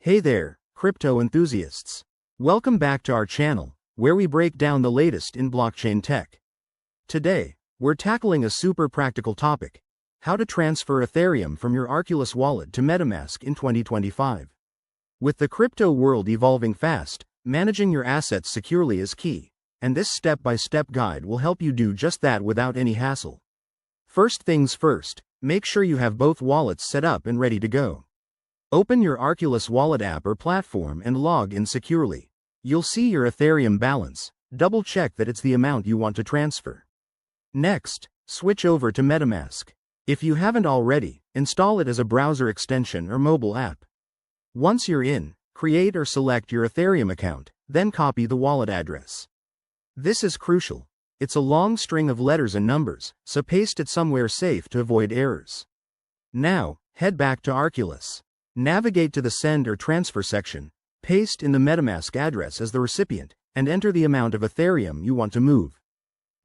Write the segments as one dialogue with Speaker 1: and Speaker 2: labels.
Speaker 1: Hey there, crypto enthusiasts. Welcome back to our channel, where we break down the latest in blockchain tech. Today, we're tackling a super practical topic: how to transfer Ethereum from your Arculus wallet to MetaMask in 2025. With the crypto world evolving fast, managing your assets securely is key, and this step-by-step guide will help you do just that without any hassle. First things first, make sure you have both wallets set up and ready to go. Open your Arculus wallet app or platform and log in securely. You'll see your Ethereum balance. Double check that it's the amount you want to transfer. Next, switch over to MetaMask. If you haven't already, install it as a browser extension or mobile app. Once you're in, create or select your Ethereum account, then copy the wallet address. This is crucial. It's a long string of letters and numbers, so paste it somewhere safe to avoid errors. Now, head back to Arculus. Navigate to the Send or Transfer section, paste in the MetaMask address as the recipient, and enter the amount of Ethereum you want to move.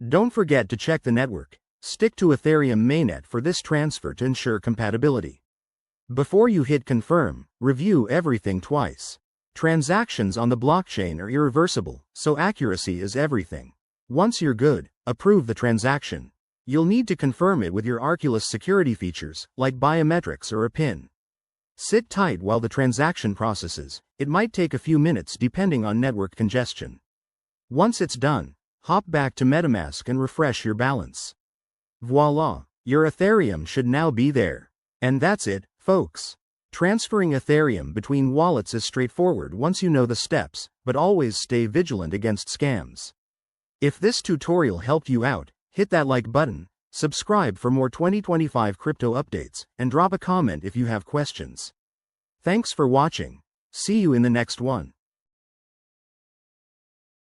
Speaker 1: Don't forget to check the network. Stick to Ethereum mainnet for this transfer to ensure compatibility. Before you hit confirm, review everything twice. Transactions on the blockchain are irreversible, so accuracy is everything. Once you're good, approve the transaction. You'll need to confirm it with your Arculus security features, like biometrics or a PIN. Sit tight while the transaction processes. It might take a few minutes depending on network congestion. Once it's done, hop back to MetaMask and refresh your balance. Voila! Your Ethereum should now be there. And that's it, folks. Transferring Ethereum between wallets is straightforward once you know the steps, but always stay vigilant against scams. If this tutorial helped you out, hit that like button, subscribe for more 2025 crypto updates, and drop a comment if you have questions. Thanks for watching. See you in the next one.